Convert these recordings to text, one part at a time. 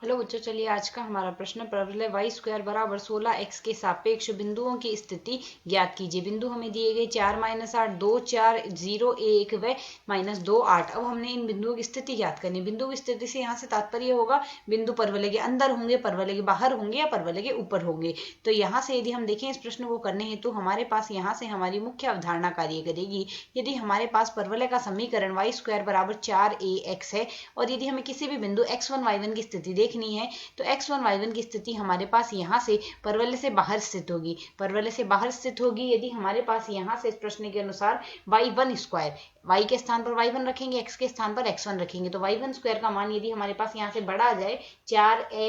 Hello बच्चों, चलिए आज का हमारा प्रश्न परवलय वाई स्क्वायर बराबर 16x के सापेक्ष बिंदुओं की स्थिति ज्ञात कीजिए। बिंदु हमें दिए गए 4 - 8, 2 4 0 1 व -2 8। अब हमने इन बिंदुओं की स्थिति ज्ञात करनी। बिंदु की स्थिति से यहाँ से तात्पर्य होगा बिंदु परवलय के अंदर होंगे, परवलय के बाहर होंगे या परवलय के ऊपर होंगे। तो यहाँ से यदि हम देखें इस प्रश्न को करने हेतु हमारे पास यहाँ से हमारी मुख्य अवधारणा कार्य करेगी। यदि हमारे पास परवलय का समीकरण वाई स्क्वायर बराबर 4ax है और यदि हमें किसी भी बिंदु x1 y1 की स्थिति देखनी है तो x1 y1 की स्थिति हमारे पास यहाँ से परवलय से बाहर स्थित होगी। परवलय से बाहर स्थित होगी यदि हमारे पास यहाँ से इस प्रश्न के अनुसार y1 स्क्वायर, y के स्थान पर y1 रखेंगे, x के स्थान पर x1 रखेंगे, तो y1 स्क्वायर का मान यदि हमारे पास यहाँ से बड़ा आ जाए 4a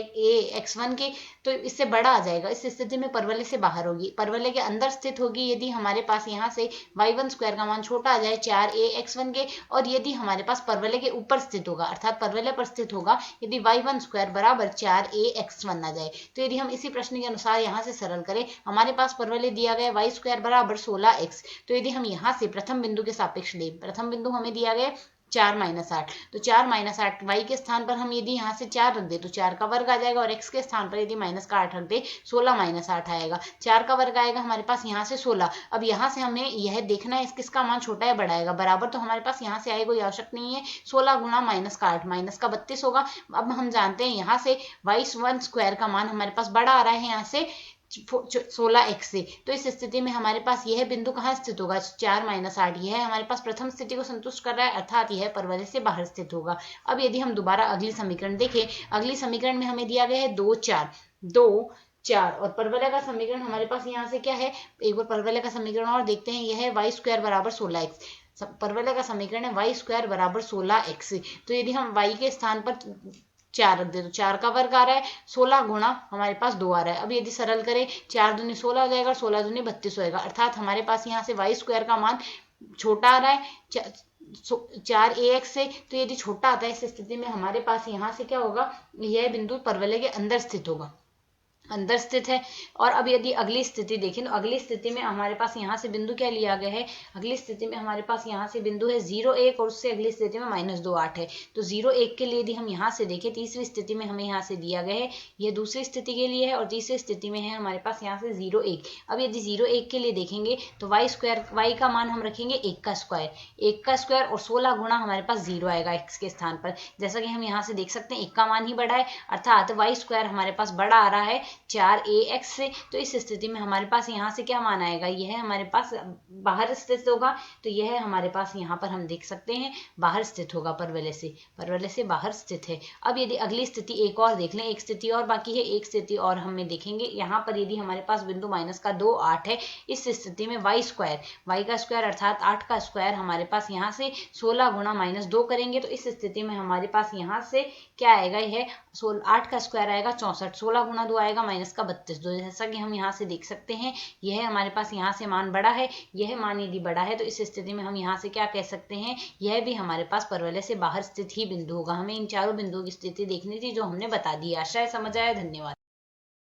x1 के, तो इससे बड़ा आ जाएगा। इस स्थिति में परवलय से बाहर होगी, परवलय के अंदर स्थित होगी यदि हमारे पास यहाँ से y1 स्क्वायर का मान छोटा आ जाए 4a x1 के, और यदि हमारे पास परवलय के ऊपर स्थित होगा अर्थात परवलय पर स्थित होगा यदि y1 स्क्वायर बराबर 4ax1 आ जाए। तो यदि हम इसी प्रश्न के अनुसार यहाँ से सरल करें, हमारे पास परवलय दिया गया y स्क्वायर बराबर 16x। तो यदि हम यहाँ से प्रथम बिंदु के सापेक्ष लें, प्रथम बिंदु हमें दिया गया 4 - 8, तो 4 - 8 y के स्थान पर हम यदि यहाँ से 4 रख दे तो 4 का वर्ग आ जाएगा, और x के स्थान पर यदि -8 रख दे 16 - 8 आएगा। 4 का वर्ग आएगा हमारे पास यहाँ से 16। अब यहाँ से हमें यह देखना है किसका मान छोटा है बड़ा आएगा। बराबर तो हमारे पास यहाँ से आए कोई आवश्यक नहीं है। 16 गुणा -8 माइनस का 32 होगा। अब हम जानते हैं यहाँ से y1 स्क्वायर का मान हमारे पास बड़ा आ रहा है यहाँ से 16x से। तो इस स्थिति में हमारे पास यह बिंदु कहाँ स्थित होगा 4 - 8, यह हमारे पास प्रथम स्थिति को संतुष्ट कर रहा है अर्थात यह परवलय से बाहर स्थित होगा। अब यदि हम दोबारा अगली समीकरण देखें, अगली समीकरण में हमें दिया गया है 2 4 और परवलय का समीकरण हमारे पास यहाँ से क्या है, एक बार परवलय का समीकरण और देखते हैं। यह है y स्क्वायर बराबर 16x। परवलय का समीकरण है y स्क्वायर बराबर 16x। तो यदि हम y के स्थान पर 4 रख दे तो 4 का वर्ग आ रहा है, 16 गुणा हमारे पास 2 आ रहा है। अब यदि सरल करें 4 दूनी 16 हो जाएगा, 16 दूनी 32 होएगा, अर्थात हमारे पास यहाँ से y स्क्वायर का मान छोटा आ रहा है 4ax से। तो यदि छोटा आता है इस स्थिति में हमारे पास यहाँ से क्या होगा, यह बिंदु परवलय के अंदर स्थित होगा, अंदर स्थित है। और अब यदि अगली स्थिति देखें तो अगली स्थिति में हमारे पास यहाँ से बिंदु क्या लिया गया है, अगली स्थिति में हमारे पास यहाँ से बिंदु है 0 1 और उससे अगली स्थिति में -2 8 है। तो 0 1 के लिए यदि हम यहाँ से देखें, तीसरी स्थिति में हमें यहाँ से दिया गया है, यह दूसरी स्थिति के लिए है, और तीसरी स्थिति में है हमारे पास यहाँ से 0 1। अब यदि 0 1 के लिए देखेंगे तो वाई स्क्वायर, वाई का मान हम रखेंगे 1 का स्क्वायर, 1 का स्क्वायर और 16 गुणा हमारे पास 0 आएगा x के स्थान पर। जैसा कि हम यहाँ से देख सकते हैं 1 का मान ही बड़ा है अर्थात वाई स्क्वायर हमारे पास बड़ा आ रहा है 4ax से। तो इस स्थिति में हमारे पास यहाँ से क्या मान आएगा, यह हमारे पास बाहर स्थित होगा, तो यह हमारे पास यहाँ पर हम देख सकते हैं बाहर स्थित होगा, परवलय से बाहर स्थित है। अब यदि अगली स्थिति एक और देख लें, एक स्थिति और बाकी है, एक स्थिति और हमें देखेंगे। यहाँ पर यदि हमारे पास बिंदु -2 8 है, इस स्थिति में y स्क्वायर, y का स्क्वायर अर्थात 8 का स्क्वायर हमारे पास यहाँ से 16 गुणा -2 करेंगे, तो इस स्थिति में हमारे पास यहाँ से क्या आएगा, यह 8 का स्क्वायर आएगा 64, 16 गुणा 2 आएगा -32। तो जैसा कि हम यहाँ से देख सकते हैं यह हमारे पास यहाँ से मान बड़ा है, यह मान यदि बड़ा है तो इस स्थिति में हम यहाँ से क्या कह सकते हैं, यह भी हमारे पास परवलय से बाहर स्थित ही बिंदु होगा। हमें इन चारों बिंदुओं की स्थिति देखनी थी जो हमने बता दी। आशा है समझ आया। धन्यवाद।